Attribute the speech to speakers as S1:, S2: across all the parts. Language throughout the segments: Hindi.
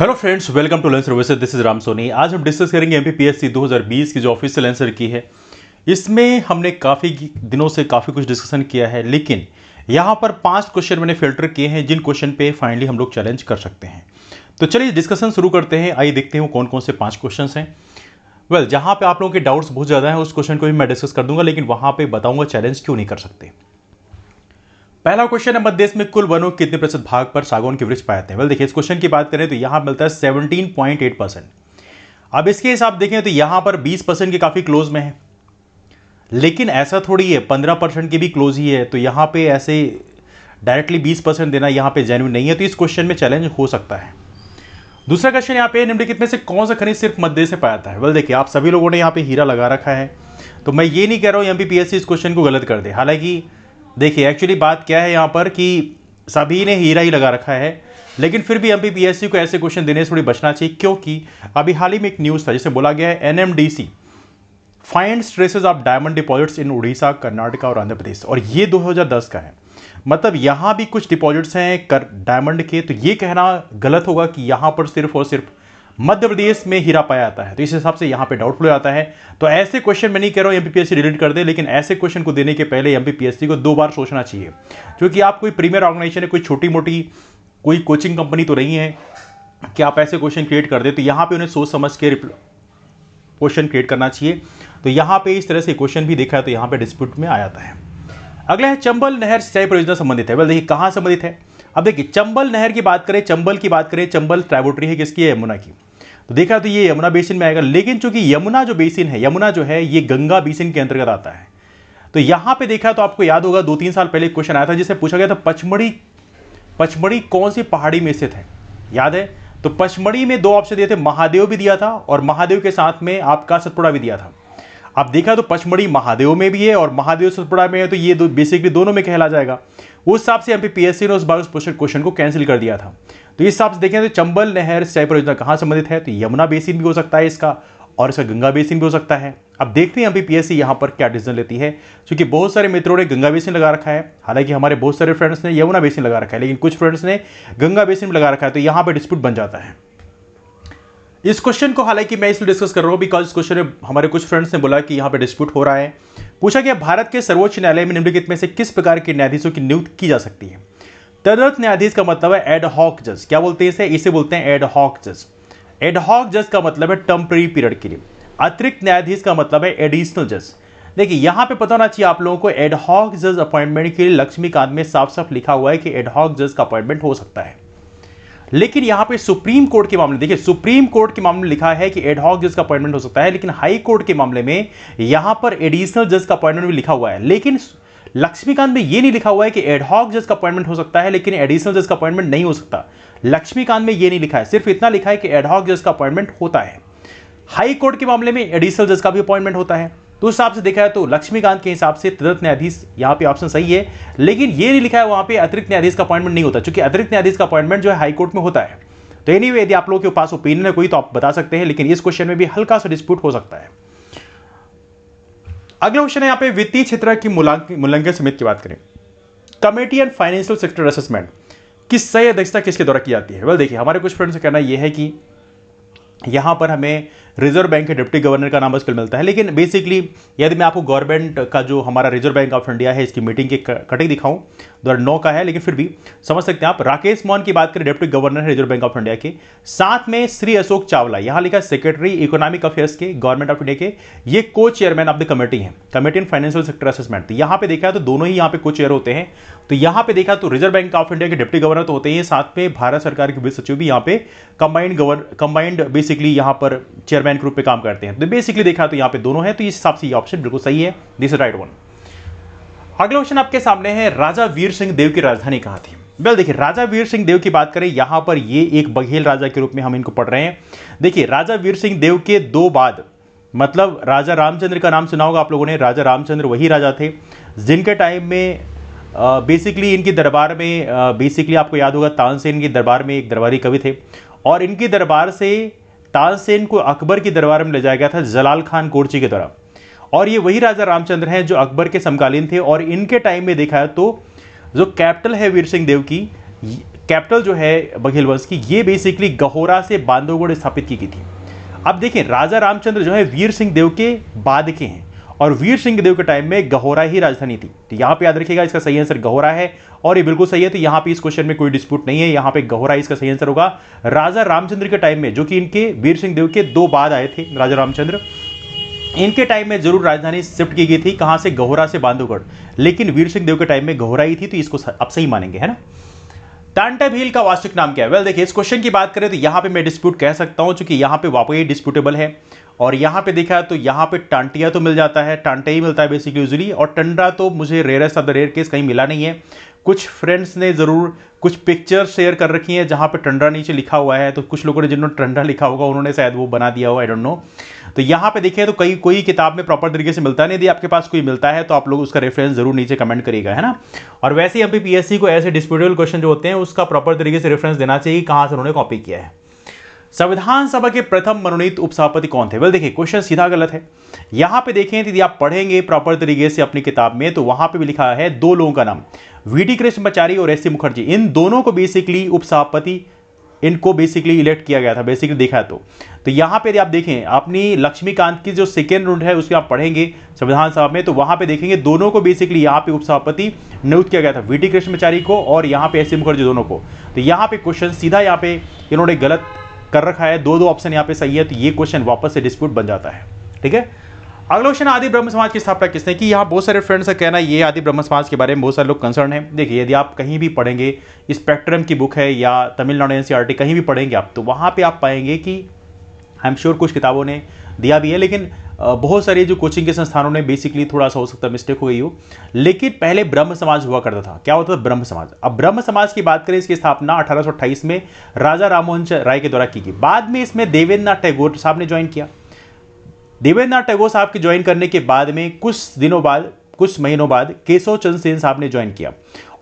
S1: Hello friends, welcome to learn services. This is Ram Soni. आज हम डिस्कस करेंगे एमपीपीएससी 2020 की जो ऑफिशियल आंसर की है। इसमें हमने काफ़ी दिनों से काफ़ी कुछ डिस्कशन किया है, लेकिन यहाँ पर 5 क्वेश्चन मैंने फिल्टर किए हैं जिन क्वेश्चन पे फाइनली हम लोग चैलेंज कर सकते हैं। तो चलिए डिस्कशन शुरू करते हैं। आइए देखते हैं कौन कौन से 5 क्वेश्चन हैं। जहाँ पे आप लोगों के डाउट्स बहुत ज़्यादा हैं उस क्वेश्चन को भी मैं डिस्कस कर दूंगा, लेकिन वहाँ पे बताऊंगा चैलेंज क्यों नहीं कर सकते। पहला क्वेश्चन है, मध्य देश में कुल वनों के कितने प्रतिशत भाग पर सागौन के वृक्ष पाए जाते हैं। देखिए, इस क्वेश्चन की बात करें तो यहां मिलता है 17.8%। अब इसके हिसाब देखें तो यहां पर 20% के काफी क्लोज में है, लेकिन ऐसा थोड़ी है, 15% के भी क्लोज ही है। तो यहां पे ऐसे डायरेक्टली 20% देना यहां पे जेन्युइन नहीं है, तो इस क्वेश्चन में चैलेंज हो सकता है। दूसरा क्वेश्चन यहाँ पे, निम्नलिखित में से कौन सा खनिज सिर्फ मध्य देश से पाया जाता है। देखिए, आप सभी लोगों ने यहाँ पे हीरा लगा रखा है, तो मैं ये नहीं कह रहा हूं एमपीपीएससी इस क्वेश्चन को गलत कर दे। हालांकि देखिए, एक्चुअली बात क्या है यहाँ पर कि सभी ने हीरा ही लगा रखा है, लेकिन फिर भी एमपीपीएससी को ऐसे क्वेश्चन देने से थोड़ी बचना चाहिए, क्योंकि अभी हाल ही में एक न्यूज़ था जिसे बोला गया है NMDC finds traces of diamond deposits in Orissa, Karnataka और आंध्र प्रदेश, और ये 2010 का है। मतलब यहाँ भी कुछ डिपॉजिट्स हैं डायमंड के, तो ये कहना गलत होगा कि यहाँ पर सिर्फ और सिर्फ मध्य प्रदेश में हीरा पाया जाता है। तो इस हिसाब से यहाँ पे डाउटफुल हो जाता है। तो ऐसे क्वेश्चन मैं नहीं कह रहा हूँ एमपीपीएससी डिलीट कर दे, लेकिन ऐसे क्वेश्चन को देने के पहले एमपीपीएससी को 2 बार सोचना चाहिए, क्योंकि आप कोई प्रीमियर ऑर्गेनाइजेशन है, कोई छोटी मोटी कोई कोचिंग कंपनी तो नहीं है कि आप ऐसे क्वेश्चन क्रिएट कर दे। तो यहाँ पे उन्हें सोच समझ के क्वेश्चन क्रिएट करना चाहिए। तो यहाँ पे इस तरह से क्वेश्चन भी देखा है, तो यहाँ पे डिस्प्यूट में आ जाता है। अगला है, चंबल नहर सिंचाई परियोजना संबंधित है। देखिए, कहाँ संबंधित है। अब देखिए, चंबल नहर की बात करें, चंबल की बात करें, चंबल ट्राइब्यूटरी है किसकी है, यमुना की। तो देखा तो ये यमुना बेसिन में आएगा, लेकिन चूंकि यमुना जो बेसिन है, यमुना जो है ये गंगा बेसिन के अंतर्गत आता है। तो यहां पे देखा तो आपको याद होगा 2-3 साल पहले क्वेश्चन आया था जिसे पूछा गया था पचमढ़ी कौन सी पहाड़ी में स्थित है, याद है। तो पचमढ़ी में 2 ऑप्शन दिए थे, महादेव भी दिया था और महादेव के साथ में आपका सतपुड़ा भी दिया था। अब देखा तो पचमढ़ी महादेव में भी है और महादेव सतपुड़ा में है, तो ये बेसिकली दोनों में कहला जाएगा। उस हिसाब से एमपीपीएससी ने उस बार उस क्वेश्चन को कैंसिल कर दिया था। तो इस हिसाब से देखें तो चंबल नहर सिंचाई परियोजना कहां संबंधित है, तो यमुना बेसिन भी हो सकता है इसका, और इसका गंगा बेसिन भी हो सकता है। अब देखते हैं एमपीपीएससी यहां पर क्या डिसीजन लेती है, क्योंकि बहुत सारे मित्रों ने गंगा बेसिन लगा रखा है, हालांकि हमारे बहुत सारे फ्रेंड्स ने यमुना बेसिन लगा रखा है, लेकिन कुछ फ्रेंड्स ने गंगा बेसिन लगा रखा है। तो यहां पर डिस्प्यूट बन जाता है। इस क्वेश्चन को हालांकि मैं इसलिए डिस्कस कर रहा हूं बिकॉज इस क्वेश्चन में हमारे कुछ फ्रेंड्स ने बोला कि यहां पे डिस्प्यूट हो रहा है। पूछा गया, भारत के सर्वोच्च न्यायालय में निम्नलिखित में से किस प्रकार के न्यायाधीशों की नियुक्ति की जा सकती है। तदर्थ न्यायाधीश का मतलब है एड हॉक जज। क्या बोलते हैं इसे बोलते हैं एड हॉक जज। एड हॉक जज का मतलब है टेम्पररी पीरियड के लिए। अतिरिक्त न्यायाधीश का मतलब है एडिशनल जज। देखिए, यहां पे पता होना चाहिए आप लोगों को, एड हॉक जज अपॉइंटमेंट के लिए लक्ष्मीकांत में साफ साफ लिखा हुआ है कि एड हॉक जज का अपॉइंटमेंट हो सकता है। लेकिन यहां पे सुप्रीम कोर्ट के मामले, देखिए सुप्रीम कोर्ट के मामले में लिखा है कि एडहॉक जज का अपॉइंटमेंट हो सकता है, लेकिन हाई कोर्ट के मामले में यहां पर एडिशनल जज का अपॉइंटमेंट भी लिखा हुआ है। लेकिन लक्ष्मीकांत में यह नहीं लिखा हुआ है कि एडहॉक जज का अपॉइंटमेंट हो सकता है लेकिन एडिशनल जज का अपॉइंटमेंट नहीं हो सकता। लक्ष्मीकांत में यह नहीं लिखा है, सिर्फ इतना लिखा है कि एडहॉक जज का अपॉइंटमेंट होता है। हाई कोर्ट के मामले में एडिशनल जज का भी अपॉइंटमेंट होता है। तो उस हिसाब से देखा है तो लक्ष्मीकांत के हिसाब से तदर्थ न्यायाधीश यहाँ पे ऑप्शन सही है, लेकिन ये नहीं लिखा है वहां पे अतिरिक्त न्यायाधीश का अपॉइंटमेंट नहीं होता, क्योंकि अतिरिक्त न्यायाधीश का अपॉइंटमेंट जो है हाई कोर्ट में होता है। तो एनीवे, यदि आप लोगों के पास ओपिनियन है कोई तो आप बता सकते हैं, लेकिन इस क्वेश्चन में भी हल्का सा डिस्प्यूट हो सकता है। अगला क्वेश्चन है यहाँ पे, वित्तीय क्षेत्र की मूल्यांकन समिति की बात करें, committee and financial sector assessment की सही अध्यक्षता किसके द्वारा की जाती है। देखिए, हमारे कुछ फ्रेंड्स का कहना यह है कि यहां पर हमें रिजर्व बैंक के डिप्टी गवर्नर का नाम आजकल मिलता है, लेकिन बेसिकली यदि मैं आपको गवर्नमेंट का जो हमारा रिजर्व बैंक ऑफ इंडिया है इसकी मीटिंग की कटिंग दिखाऊं, 2009 का है, लेकिन फिर भी समझ सकते हैं आप। राकेश मोहन की बात करें, डिप्टी गवर्नर है रिजर्व बैंक ऑफ इंडिया के। साथ में श्री अशोक चावला, यहां लिखा सेक्रेटरी इकोनॉमिक अफेयर्स के गवर्नमेंट ऑफ इंडिया के, ये को चेयरमैन ऑफ द कमेटी है, committee and financial sector assessment. यहां पे देखा तो दोनों ही यहां पे को चेयर होते हैं। तो यहां पे देखा तो रिजर्व बैंक ऑफ इंडिया के डिप्टी गवर्नर तो होते हैं, साथ में भारत सरकार के वित्त सचिव भी यहां पे कंबाइंड बेसिकली यहां पर चेयरमैन के रूप में काम करते हैं। तो बेसिकली देखा तो यहां पे दोनों है, तो इस हिसाब से ये ऑप्शन बिल्कुल सही है, दिस इज राइट वन। अगला क्वेश्चन आपके सामने है, राजा वीर सिंह देव की राजधानी कहां थी। देखिए, राजा वीर सिंह देव की बात करें, यहां पर ये एक बघेल राजा के रूप में हम इनको पढ़ रहे हैं। देखिए, राजा वीर सिंह देव के 2 बाद, मतलब राजा रामचंद्र का नाम सुना होगा आप लोगों ने। राजा रामचंद्र वही राजा थे जिनके टाइम में बेसिकली इनकी दरबार में बेसिकली आपको याद होगा तानसेन की दरबार में एक दरबारी कवि थे, और इनकी दरबार से तानसेन को अकबर की दरबार में ले जाया गया था जलाल खान कोरची की तरह। और ये वही राजा रामचंद्र हैं जो अकबर के समकालीन थे, और इनके टाइम में देखा है तो जो कैपिटल है वीर सिंह देव की कैपिटल जो है बघेल वंश की, ये बेसिकली गहोरा से बांधवगढ़ स्थापित की गई थी। अब देखें, राजा रामचंद्र जो है वीर सिंह देव के बाद के हैं और वीर सिंह देव के टाइम में गहोरा ही राजधानी थी। तो यहां पे याद रखिएगा इसका सही आंसर गहोरा है और ये बिल्कुल सही है। तो यहां पे इस क्वेश्चन में कोई डिस्प्यूट नहीं है, यहां पे गहोरा इसका सही आंसर होगा। राजा रामचंद्र के टाइम में, जो कि इनके वीर सिंह देव के 2 बाद आए थे राजा रामचंद्र, इनके टाइम में जरूर राजधानी शिफ्ट की गई थी। कहां से? गहोरा से बांधवगढ़, लेकिन वीर सिंह देव के टाइम में गहोरा ही थी। तो इसको आप सही मानेंगे, है ना। टांटा भील का वास्तविक नाम क्या है? वेल देखिए, इस क्वेश्चन की बात करें तो यहां पे मैं डिस्प्यूट कह सकता हूं, क्योंकि यहां पे वाकई डिस्प्यूटेबल है। और यहां पे देखा तो यहां पे टांटिया तो मिल जाता है, टांटे ही मिलता है बेसिकली यूजुअली, और टंडा तो मुझे rarest of the rare case कहीं मिला नहीं है। कुछ फ्रेंड्स ने जरूर कुछ पिक्चर शेयर कर रखी है जहां पे टंडा नीचे लिखा हुआ है, तो कुछ लोगों ने जिन्होंने टंडा लिखा होगा उन्होंने शायद वो बना दिया होगा, आई डोंट नो। तो यहां पे देखिए तो कोई किताब में प्रॉपर तरीके से मिलता नहीं, यदि आपके पास कोई मिलता है तो आप लोग उसका रेफरेंस जरूर नीचे कमेंट करिएगा, है ना। और वैसे ही एमपीपीएससी को ऐसे डिस्प्यूटेबल क्वेश्चन जो होते हैं उसका प्रॉपर तरीके से रेफरेंस देना चाहिए, कहां से उन्होंने कॉपी किया है। संविधान सभा के प्रथम मनोनीत उपसभापति कौन थे? वेल देखिए, क्वेश्चन सीधा गलत है। यहां पे देखें यदि आप पढ़ेंगे प्रॉपर तरीके से अपनी किताब में तो वहां पे भी लिखा है 2 लोगों का नाम, वीडी कृष्णमाचारी और एस सी मुखर्जी। इन दोनों को बेसिकली उपसभापति इनको बेसिकली इलेक्ट किया गया था, बेसिकली देखा तो यहां पे यदि आप देखें अपनी लक्ष्मीकांत की जो सेकेंड राउंड है उसके आप पढ़ेंगे संविधान सभा में, तो वहां पे देखेंगे दोनों को बेसिकली यहां पे उपसभापति नियुक्त किया गया था, वीडी कृष्णमाचारी को और यहां पे एस सी मुखर्जी दोनों को। तो यहां पे क्वेश्चन सीधा यहां पे इन्होंने गलत कर रखा है, 2 ऑप्शन यहां पे सही है, तो ये क्वेश्चन वापस से डिस्प्यूट बन जाता है, ठीक है। अगला क्वेश्चन, आदि ब्रह्म समाज की स्थापना किसने की? यहाँ बहुत सारे फ्रेंड्स का कहना है ये आदि ब्रह्म समाज के बारे में बहुत सारे लोग कंसर्न है। देखिए, यदि आप कहीं भी पढ़ेंगे, स्पेक्ट्रम की बुक है या तमिलनाडु एनसीईआरटी कहीं भी पढ़ेंगे आप, तो वहां पे आप पाएंगे कि आई एम श्योर कुछ किताबों ने दिया भी है, लेकिन बहुत सारे जो कोचिंग के संस्थानों ने बेसिकली थोड़ा सा हो सकता है मिस्टेक हो गई हो। लेकिन पहले ब्रह्म समाज हुआ करता था। क्या होता था? ब्रह्म समाज। अब ब्रह्म समाज की बात करें, इसकी स्थापना 1828 में राजा राममोहन राय के द्वारा की गई। बाद में इसमें देवेंद्रनाथ टैगोर साहब ने ज्वाइन किया। देवेंद्रनाथ टैगोर साहब के ज्वाइन करने के बाद में कुछ महीनों बाद केशव चंद्र सेन साहब ने ज्वाइन किया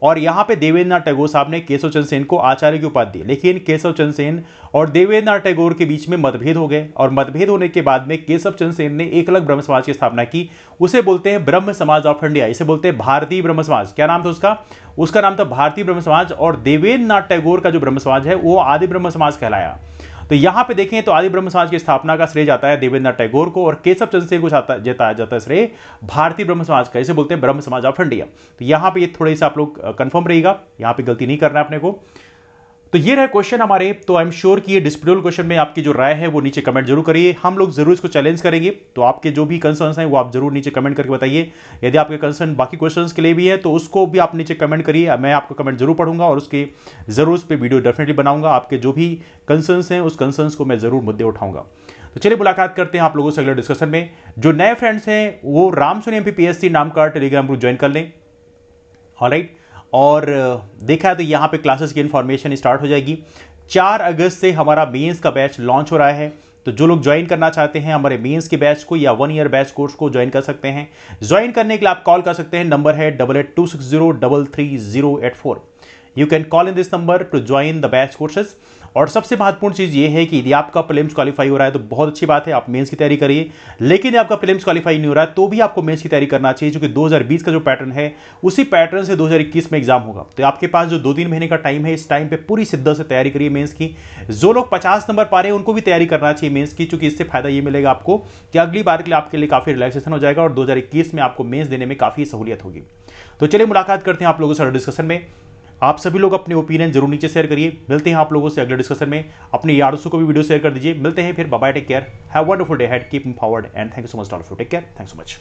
S1: और यहां पे देवेंद्रनाथ टैगोर साहब ने केशव चंद्र सेन को आचार्य की उपाधि दी। लेकिन केशव चंद्र सेन और देवेंद्रनाथ टैगोर के बीच में मतभेद हो गए और मतभेद होने के बाद में केशव चंद्र सेन ने एक अलग ब्रह्म समाज की स्थापना की। उसे बोलते हैं ब्रह्म समाज ऑफ इंडिया, इसे बोलते हैं भारतीय ब्रह्म समाज। क्या नाम था उसका नाम था भारतीय ब्रह्म समाज। और देवेंद्रनाथ टैगोर का जो ब्रह्म समाज है वो आदि ब्रह्म समाज कहलाया। तो यहां पे देखें तो आदि ब्रह्म समाज की स्थापना का श्रेय जाता है देवेंद्रनाथ टैगोर को और केशव चंद्र सेन को जताया जाता है श्रेय भारतीय ब्रह्म समाज का, इसे बोलते हैं ब्रह्म समाज ऑफ इंडिया। तो यहां पे ये थोड़े से आप लोग कंफर्म रहेगा, यहां पे गलती नहीं करना है अपने को। तो ये रहे क्वेश्चन हमारे। तो आई एम श्योर कि ये डिस्प्यूटेबल क्वेश्चन में आपकी जो राय है वो नीचे कमेंट जरूर करिए। हम लोग जरूर इसको चैलेंज करेंगे। तो आपके जो भी कंसर्न्स हैं वो आप जरूर नीचे कमेंट करके बताइए। यदि आपके कंसर्न बाकी क्वेश्चंस के लिए भी है तो उसको भी आप नीचे कमेंट करिए, मैं आपको कमेंट जरूर पढ़ूंगा और उसके जरूर उस पर वीडियो डेफिनेटली बनाऊंगा। आपके जो भी कंसर्न्स हैं उस कंसर्न्स को मैं जरूर मुद्दे उठाऊंगा। तो चलिए मुलाकात करते हैं आप लोगों से अगले डिस्कशन में। जो नए फ्रेंड्स हैं वो रामसोनी एमपीपीएससी नाम का टेलीग्राम ग्रुप ज्वाइन कर लें, ऑलराइट। और देखा है तो यहाँ पे क्लासेस की इंफॉर्मेशन स्टार्ट हो जाएगी। 4 अगस्त से हमारा मेंस का बैच लॉन्च हो रहा है। तो जो लोग ज्वाइन करना चाहते हैं हमारे मेंस के बैच को या 1 ईयर बैच कोर्स को ज्वाइन कर सकते हैं। ज्वाइन करने के लिए आप कॉल कर सकते हैं, नंबर है 8826033084। You can call in this number two join the batch courses. और सबसे महत्वपूर्ण चीज ये है कि यदि आपका प्रीलिम्स क्वालीफाई हो रहा है तो बहुत अच्छी बात है, आप मेंस की तैयारी करिए। लेकिन यदि आपका प्रीलिम्स क्वालीफाई नहीं हो रहा है तो भी आपको मेंस की तैयारी करना चाहिए, क्योंकि 2020 का जो पैटर्न है उसी पैटर्न से 2021 में एग्जाम होगा। तो आपके पास जो 2-3 महीने का टाइम है, इस टाइम पे पूरी शिद्दत से तैयारी करिए मेंस की। जो लोग 50 नंबर पा रहे हैं उनको भी तैयारी करना चाहिए मेंस की, क्योंकि इससे फायदा ये मिलेगा आपको कि अगली बार के लिए आपके लिए काफी रिलैक्सेशन हो जाएगा और 2021 में आपको मेंस देने में काफी सहूलियत होगी। तो चलिए मुलाकात करते हैं आप लोगों से डिस्कशन में। आप सभी लोग अपने ओपिनियन जरूर नीचे शेयर करिए। मिलते हैं आप लोगों से अगले डिस्कशन में। अपने यार दोस्तों को भी वीडियो शेयर कर दीजिए। मिलते हैं फिर, bye bye, take care, have a wonderful day ahead, keep moving forward and thank you so much all of you. Take care, thanks so much.